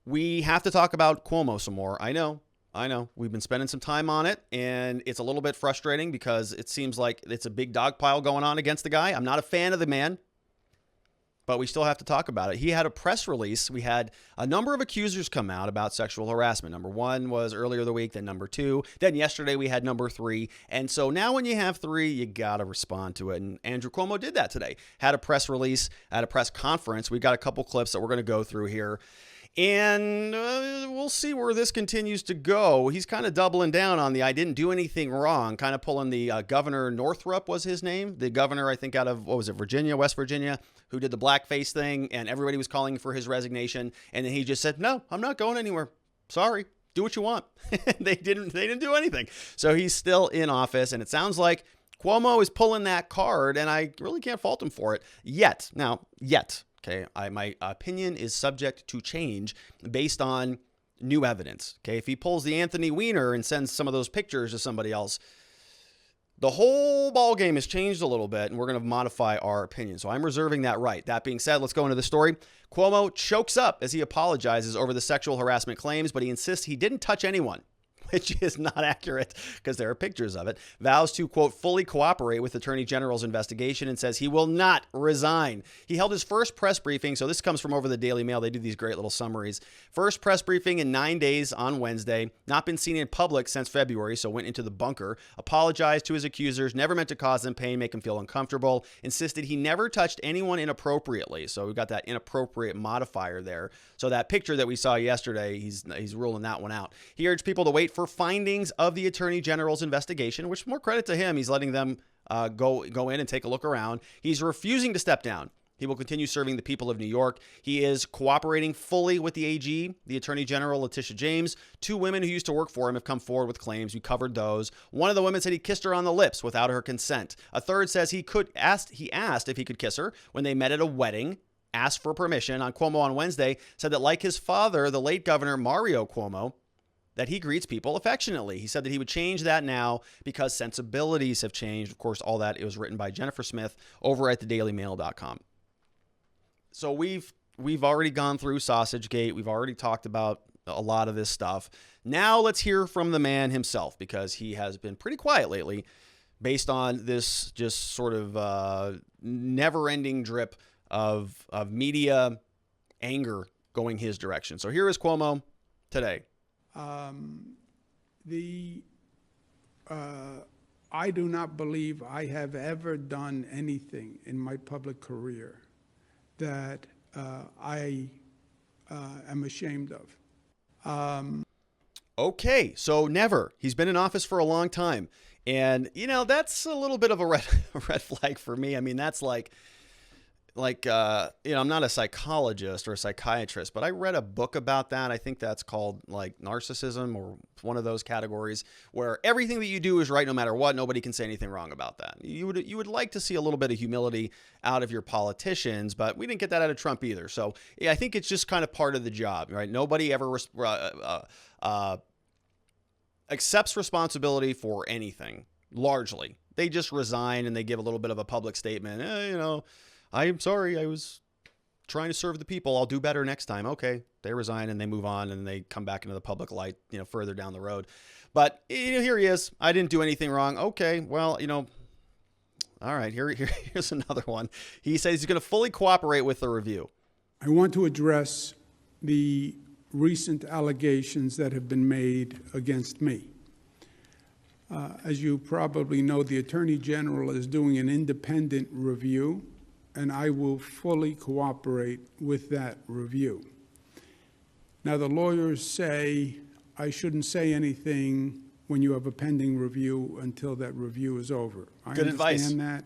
We have to talk about Cuomo some more. I know. We've been spending some time on it, and it's a little bit frustrating because it seems like it's a big dog pile going on against the guy. I'm not a fan of the man, but we still have to talk about it. He had a press release. We had a number of accusers come out about sexual harassment. Number one was earlier the week, then number two. Then yesterday we had number three. And so now when you have three, you got to respond to it. And Andrew Cuomo did that today. Had a press release, had a press conference. We got a couple clips that we're going to go through here. And we'll see where this continues to go. He's kind of doubling down on the I didn't do anything wrong, kind of pulling the Governor Northrup was his name. The governor, I think, out of, what was it, Virginia, West Virginia, who did the blackface thing, and everybody was calling for his resignation. And then he just said, no, I'm not going anywhere. Sorry. Do what you want. They didn't do anything. So he's still in office, and it sounds like Cuomo is pulling that card, and I really can't fault him for it yet. Okay, my opinion is subject to change based on new evidence. Okay, if he pulls the Anthony Weiner and sends some of those pictures to somebody else, the whole ball game has changed a little bit, and we're going to modify our opinion. So I'm reserving that right. That being said, let's go into the story. Cuomo chokes up as he apologizes over the sexual harassment claims, but he insists he didn't touch anyone, which is not accurate because there are pictures of it. Vows to, quote, fully cooperate with Attorney General's investigation and says he will not resign. He held his first press briefing. So this comes from over the Daily Mail. They do these great little summaries. First press briefing in 9 days on Wednesday. Not been seen in public since February, so went into the bunker. Apologized to his accusers. Never meant to cause them pain, make him feel uncomfortable. Insisted he never touched anyone inappropriately. So we've got that inappropriate modifier there. So that picture that we saw yesterday, he's ruling that one out. He urged people to wait for findings of the Attorney General's investigation, which more credit to him. He's letting them go in and take a look around. He's refusing to step down. He will continue serving the people of New York. He is cooperating fully with the AG, the Attorney General, Letitia James. Two women who used to work for him have come forward with claims. We covered those. One of the women said he kissed her on the lips without her consent. A third says he asked if he could kiss her when they met at a wedding. Asked for permission. On Cuomo on Wednesday said that like his father, the late Governor Mario Cuomo, that he greets people affectionately. He said that he would change that now because sensibilities have changed. Of course, all that, it was written by Jennifer Smith over at thedailymail.com. So we've already gone through Sausagegate. We've already talked about a lot of this stuff. Now let's hear from the man himself, because he has been pretty quiet lately based on this just sort of never-ending drip of media anger going his direction. So here is Cuomo today. I do not believe I have ever done anything in my public career that I am ashamed of. Okay, so never. He's been in office for a long time. And, that's a little bit of a red flag for me. I mean, that's like, I'm not a psychologist or a psychiatrist, but I read a book about that. I think that's called like narcissism, or one of those categories, where everything that you do is right no matter what. Nobody can say anything wrong about that. You would like to see a little bit of humility out of your politicians, but we didn't get that out of Trump either. So yeah, I think it's just kind of part of the job, right? Nobody ever accepts responsibility for anything, largely. They just resign and they give a little bit of a public statement. I'm sorry, I was trying to serve the people. I'll do better next time. Okay, they resign and they move on and they come back into the public light, further down the road. But here he is. I didn't do anything wrong. Okay, well, all right, here's another one. He says he's going to fully cooperate with the review. I want to address the recent allegations that have been made against me. As you probably know, the Attorney General is doing an independent review, and I will fully cooperate with that review. Now, the lawyers say I shouldn't say anything when you have a pending review until that review is over. Good advice. I understand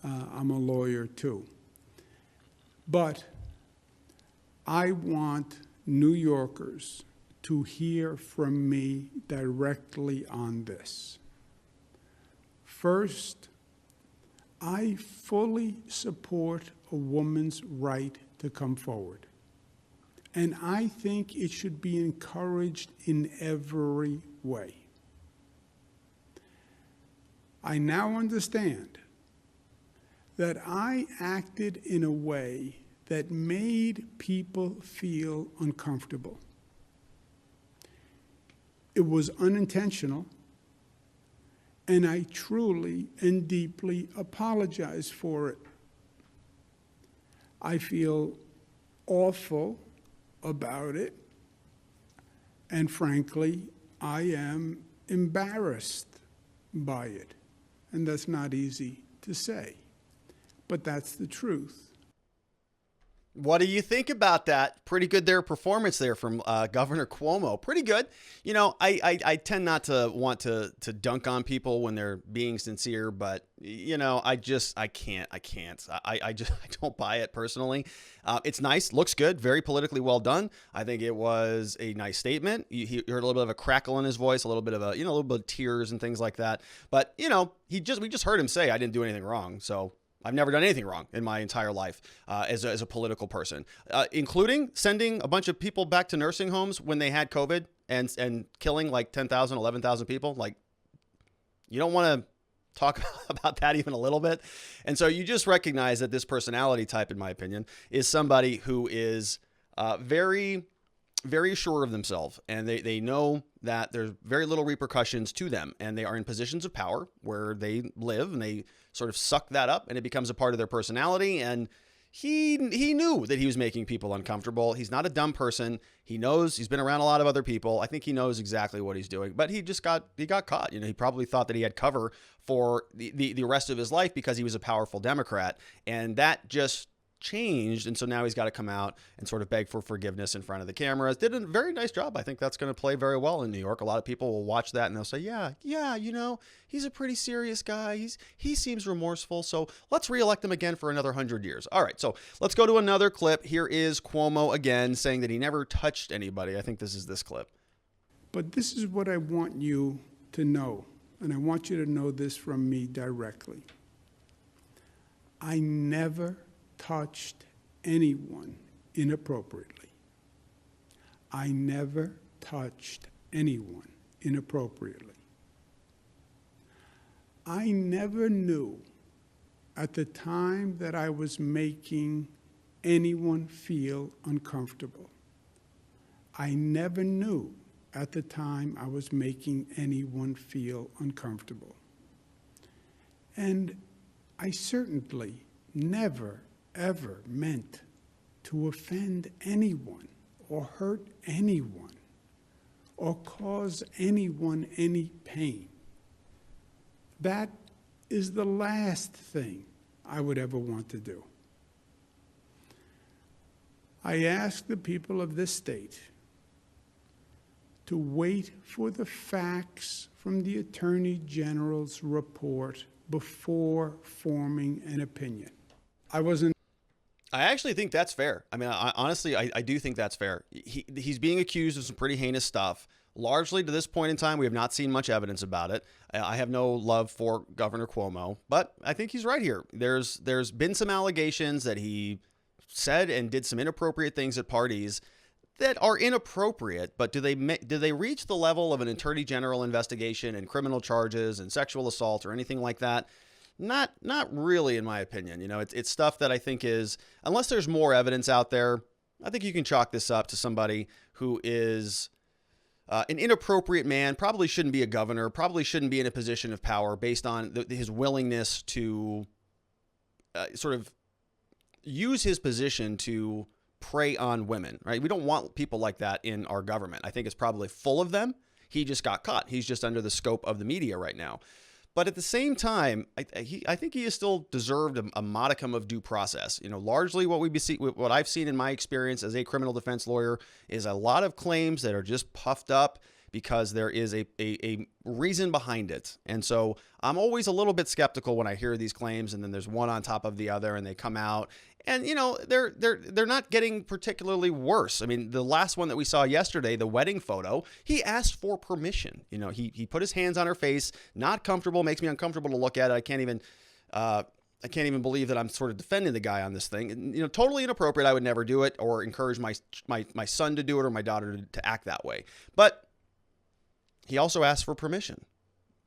that. I'm a lawyer too. But I want New Yorkers to hear from me directly on this. First, I fully support a woman's right to come forward. And I think it should be encouraged in every way. I now understand that I acted in a way that made people feel uncomfortable. It was unintentional, and I truly and deeply apologize for it. I feel awful about it, and frankly, I am embarrassed by it. And that's not easy to say, but that's the truth. What do you think about that? Pretty good performance there from Governor Cuomo. Pretty good. You know, I tend not to want to dunk on people when they're being sincere, but you know, I can't. I don't buy it personally. It's nice, looks good, very politically well done. I think it was a nice statement. You heard a little bit of a crackle in his voice, a little bit of a little bit of tears and things like that. But you know, we just heard him say I didn't do anything wrong. So I've never done anything wrong in my entire life as a political person, including sending a bunch of people back to nursing homes when they had COVID and killing like 10,000, 11,000 people. Like, you don't want to talk about that even a little bit. And so you just recognize that this personality type, in my opinion, is somebody who is very, very sure of themselves. And they know that there's very little repercussions to them. And they are in positions of power where they live, and they sort of suck that up, and it becomes a part of their personality. And he knew that he was making people uncomfortable. He's not a dumb person. He knows, he's been around a lot of other people. I think he knows exactly what he's doing, but he got caught. You know, he probably thought that he had cover for the rest of his life because he was a powerful Democrat, and that just changed. And so now he's got to come out and sort of beg for forgiveness in front of the cameras. Did a very nice job. I think that's going to play very well in New York. A lot of people will watch that and they'll say, yeah, you know, he's a pretty serious guy. He seems remorseful. So let's reelect him again for another 100 years. All right. So let's go to another clip. Here is Cuomo again saying that he never touched anybody. I think this is this clip. But this is what I want you to know, and I want you to know this from me directly. I never touched anyone inappropriately. I never touched anyone inappropriately. I never knew at the time that I was making anyone feel uncomfortable. I never knew at the time I was making anyone feel uncomfortable. And I certainly never ever meant to offend anyone or hurt anyone or cause anyone any pain. That is the last thing I would ever want to do. I ask the people of this state to wait for the facts from the Attorney General's report before forming an opinion. I actually think that's fair. I mean, honestly, I do think that's fair. He's being accused of some pretty heinous stuff. Largely to this point in time, we have not seen much evidence about it. I have no love for Governor Cuomo, but I think he's right here. There's been some allegations that he said and did some inappropriate things at parties that are inappropriate, but do they reach the level of an attorney general investigation and criminal charges and sexual assault or anything like that? Not really, in my opinion. You know, it's stuff that I think is, unless there's more evidence out there, I think you can chalk this up to somebody who is an inappropriate man, probably shouldn't be a governor, probably shouldn't be in a position of power based on his willingness to sort of use his position to prey on women, right? We don't want people like that in our government. I think it's probably full of them. He just got caught. He's just under the scope of the media right now. But at the same time, I think he has still deserved a modicum of due process. You know, largely what I've seen in my experience as a criminal defense lawyer is a lot of claims that are just puffed up because there is a reason behind it. And so I'm always a little bit skeptical when I hear these claims and then there's one on top of the other and they come out. And, you know, they're not getting particularly worse. I mean, the last one that we saw yesterday, the wedding photo, he asked for permission. You know, he put his hands on her face, not comfortable, makes me uncomfortable to look at it. I can't even believe that I'm sort of defending the guy on this thing. And, you know, totally inappropriate. I would never do it or encourage my son to do it or my daughter to act that way. But he also asked for permission.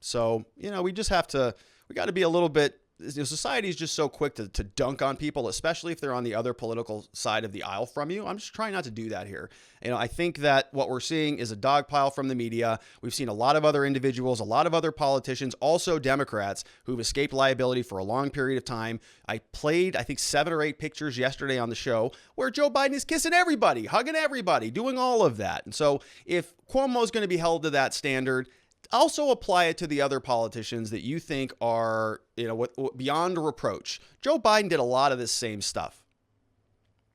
So, you know, we got to be a little bit society is just so quick to dunk on people, especially if they're on the other political side of the aisle from you. I'm just trying not to do that here. I think that what we're seeing is a dog pile from the media. We've seen a lot of other individuals, a lot of other politicians, also Democrats, who've escaped liability for a long period of time. I played, I think, 7 or 8 pictures yesterday on the show where Joe Biden is kissing everybody, hugging everybody, doing all of that. And so if Cuomo is going to be held to that standard, also apply it to the other politicians that you think are, beyond reproach. Joe Biden did a lot of this same stuff,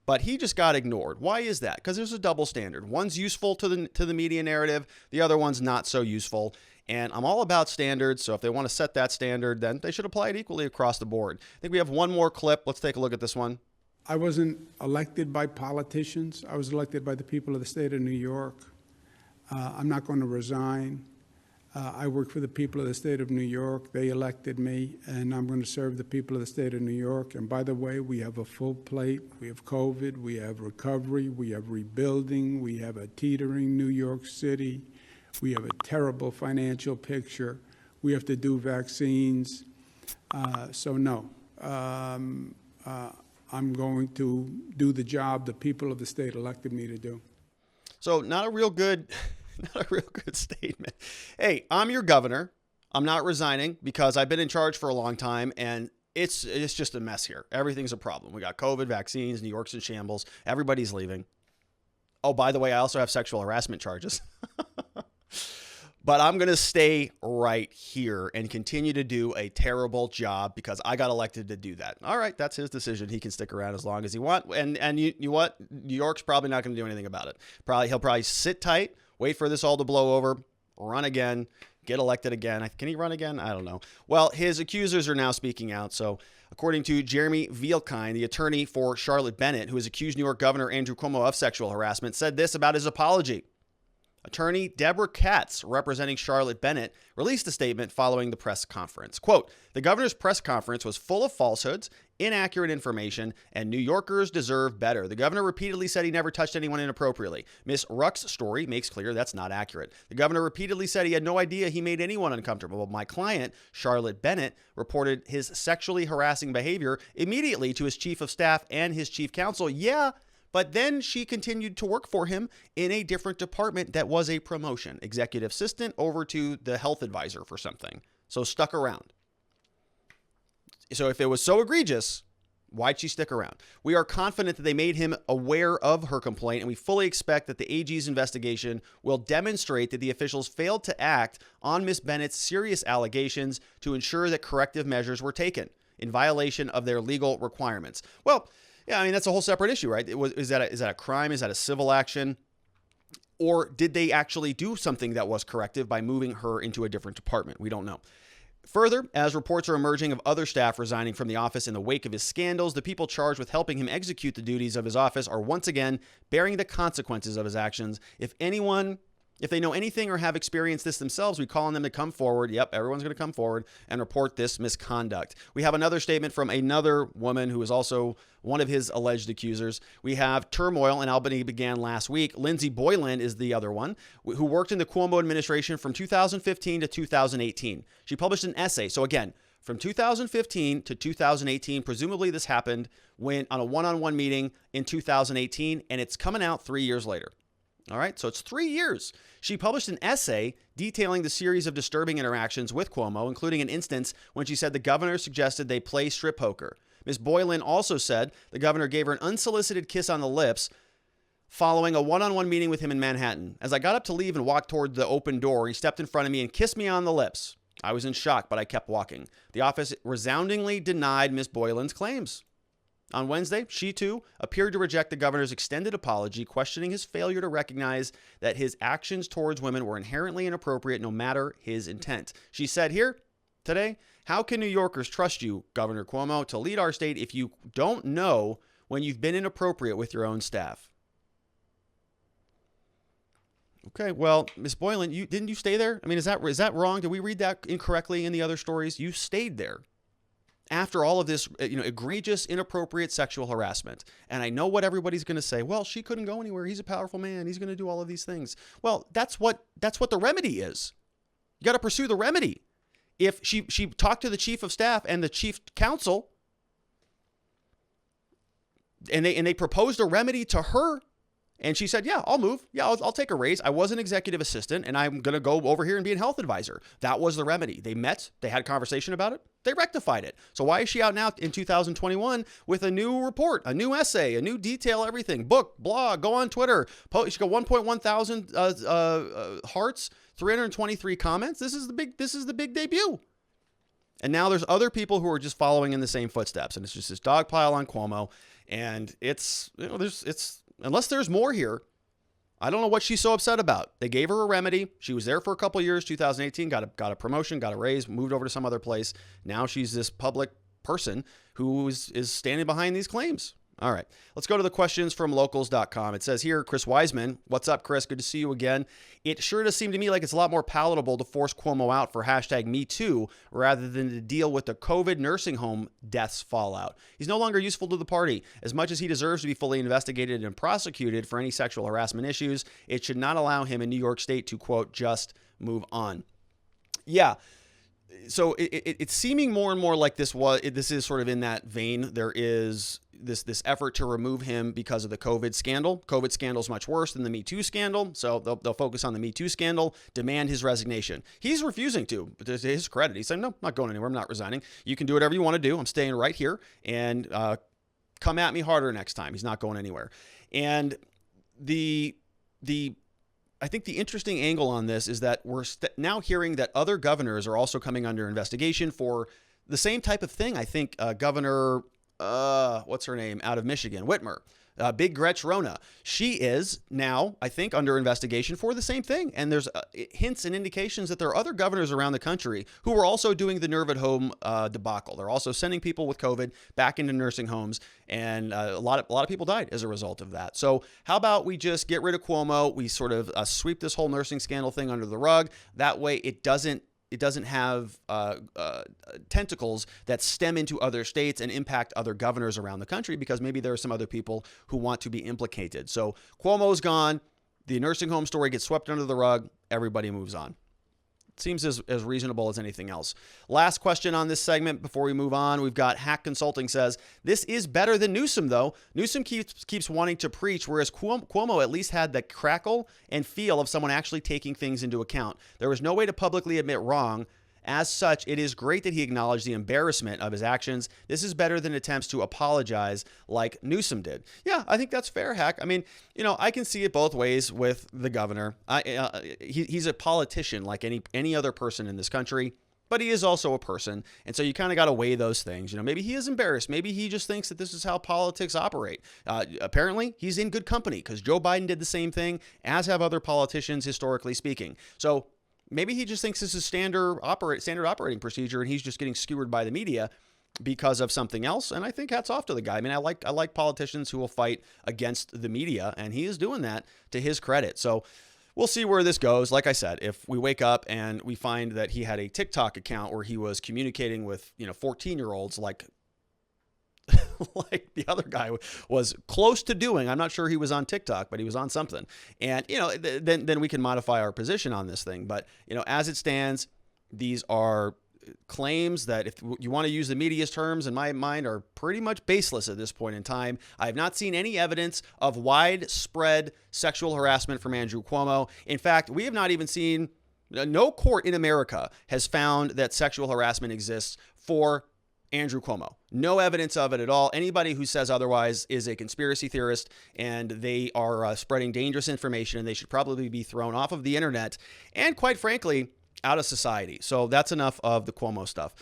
but he just got ignored. Why is that? Because there's a double standard. One's useful to the media narrative. The other one's not so useful. And I'm all about standards. So if they want to set that standard, then they should apply it equally across the board. I think we have one more clip. Let's take a look at this one. I wasn't elected by politicians. I was elected by the people of the state of New York. I'm not going to resign. I work for the people of the state of New York. They elected me, and I'm going to serve the people of the state of New York. And by the way, we have a full plate. We have COVID. We have recovery. We have rebuilding. We have a teetering New York City. We have a terrible financial picture. We have to do vaccines. So no, I'm going to do the job the people of the state elected me to do. So not a real good statement. Hey, I'm your governor. I'm not resigning because I've been in charge for a long time, and it's just a mess here. Everything's a problem. We got COVID, vaccines, New York's in shambles. Everybody's leaving. Oh, by the way, I also have sexual harassment charges. But I'm going to stay right here and continue to do a terrible job because I got elected to do that. All right, that's his decision. He can stick around as long as he wants. And you know what? New York's probably not going to do anything about it. He'll probably sit tight, wait for this all to blow over, run again, get elected again. Can he run again? I don't know. Well, his accusers are now speaking out. So according to Jeremy Vielkind, the attorney for Charlotte Bennett, who has accused New York Governor Andrew Cuomo of sexual harassment, said this about his apology. Attorney Debra Katz, representing Charlotte Bennett, released a statement following the press conference. Quote, "The governor's press conference was full of falsehoods, inaccurate information, and New Yorkers deserve better. The governor repeatedly said he never touched anyone inappropriately. Ms. Ruck's story makes clear that's not accurate. The governor repeatedly said he had no idea he made anyone uncomfortable. My client, Charlotte Bennett, reported his sexually harassing behavior immediately to his chief of staff and his chief counsel. Yeah, but then she continued to work for him in a different department that was a promotion, executive assistant over to the health advisor for something. So stuck around. So if it was so egregious, why'd she stick around? We are confident that they made him aware of her complaint, and we fully expect that the AG's investigation will demonstrate that the officials failed to act on Ms. Bennett's serious allegations to ensure that corrective measures were taken in violation of their legal requirements. Well, yeah, I mean, that's a whole separate issue, right? Is that a crime? Is that a civil action? Or did they actually do something that was corrective by moving her into a different department? We don't know. Further, as reports are emerging of other staff resigning from the office in the wake of his scandals, the people charged with helping him execute the duties of his office are once again bearing the consequences of his actions. If they know anything or have experienced this themselves, we call on them to come forward. Yep, everyone's going to come forward and report this misconduct. We have another statement from another woman who is also one of his alleged accusers. We have turmoil in Albany began last week. Lindsay Boylan is the other one, who worked in the Cuomo administration from 2015 to 2018. She published an essay. So again, from 2015 to 2018, presumably this happened when on a one-on-one meeting in 2018, and it's coming out 3 years later. All right, so it's 3 years. She published an essay detailing the series of disturbing interactions with Cuomo, including an instance when she said the governor suggested they play strip poker. Ms. Boylan also said the governor gave her an unsolicited kiss on the lips following a one-on-one meeting with him in Manhattan. As I got up to leave and walked toward the open door, he stepped in front of me and kissed me on the lips. I was in shock, but I kept walking. The office resoundingly denied Ms. Boylan's claims. On Wednesday, she too appeared to reject the governor's extended apology, questioning his failure to recognize that his actions towards women were inherently inappropriate no matter his intent. She said here today, "How can New Yorkers trust you, Governor Cuomo, to lead our state if you don't know when you've been inappropriate with your own staff?" Okay, well, Ms. Boylan, didn't you stay there? I mean, is that wrong? Did we read that incorrectly in the other stories? You stayed there after all of this, egregious, inappropriate sexual harassment. And I know what everybody's going to say. Well, she couldn't go anywhere. He's a powerful man. He's going to do all of these things. Well, that's what the remedy is. You got to pursue the remedy. if she talked to the chief of staff and the chief counsel, and they proposed a remedy to her, and she said, yeah, I'll move. Yeah, I'll take a raise. I was an executive assistant, and I'm going to go over here and be a health advisor. That was the remedy. They met. They had a conversation about it. They rectified it. So why is she out now in 2021 with a new report, a new essay, a new detail, everything? Book, blog, go on Twitter. She got 1.1 thousand hearts, 323 comments. This is the big debut. And now there's other people who are just following in the same footsteps. And it's just this dog pile on Cuomo. And it's unless there's more here, I don't know what she's so upset about. They gave her a remedy. She was there for a couple of years, 2018, got a promotion, got a raise, moved over to some other place. Now she's this public person who is standing behind these claims. All right, let's go to the questions from locals.com. It says here, Chris Wiseman. What's up, Chris? Good to see you again. It sure does seem to me like it's a lot more palatable to force Cuomo out for #MeToo rather than to deal with the COVID nursing home deaths fallout. He's no longer useful to the party. As much as he deserves to be fully investigated and prosecuted for any sexual harassment issues, it should not allow him in New York State to, quote, just move on. Yeah. So it's seeming more and more like this is sort of in that vein. There is this effort to remove him because of the COVID scandal. COVID scandal is much worse than the Me Too scandal, so they'll focus on the Me Too scandal, demand his resignation. He's refusing to. To his credit, he's saying, no, I'm not going anywhere. I'm not resigning. You can do whatever you want to do. I'm staying right here, and come at me harder next time. He's not going anywhere. And I think the interesting angle on this is that we're now hearing that other governors are also coming under investigation for the same type of thing. I think Governor, what's her name, out of Michigan, Whitmer, Big Gretch Rona. She is now, I think, under investigation for the same thing. And there's hints and indications that there are other governors around the country who are also doing the nerve at home debacle. They're also sending people with COVID back into nursing homes. And a lot of people died as a result of that. So how about we just get rid of Cuomo? We sort of sweep this whole nursing scandal thing under the rug. That way it doesn't have tentacles that stem into other states and impact other governors around the country, because maybe there are some other people who want to be implicated. So Cuomo's gone. The nursing home story gets swept under the rug. Everybody moves on. It seems as reasonable as anything else. Last question on this segment before we move on. We've got Hack Consulting says, this is better than Newsom, though. Newsom keeps wanting to preach, whereas Cuomo at least had the crackle and feel of someone actually taking things into account. There was no way to publicly admit wrong. As such, it is great that he acknowledged the embarrassment of his actions. This is better than attempts to apologize like Newsom did. Yeah, I think that's fair, Hack. I mean, I can see it both ways with the governor. He's a politician like any other person in this country, but he is also a person. And so you kind of got to weigh those things. Maybe he is embarrassed. Maybe he just thinks that this is how politics operate. Apparently, he's in good company because Joe Biden did the same thing, as have other politicians, historically speaking. So maybe he just thinks this is standard operating procedure, and he's just getting skewered by the media because of something else. And I think hats off to the guy. I mean, I like politicians who will fight against the media, and he is doing that to his credit. So we'll see where this goes. Like I said, if we wake up and we find that he had a TikTok account where he was communicating with 14-year-olds like the other guy was close to doing. I'm not sure he was on TikTok, but he was on something. And, then we can modify our position on this thing. But, as it stands, these are claims that, if you want to use the media's terms, in my mind, are pretty much baseless at this point in time. I have not seen any evidence of widespread sexual harassment from Andrew Cuomo. In fact, we have not even seen, no court in America has found that sexual harassment exists for Andrew Cuomo. No evidence of it at all. Anybody who says otherwise is a conspiracy theorist, and they are spreading dangerous information, and they should probably be thrown off of the internet and, quite frankly, out of society. So that's enough of the Cuomo stuff.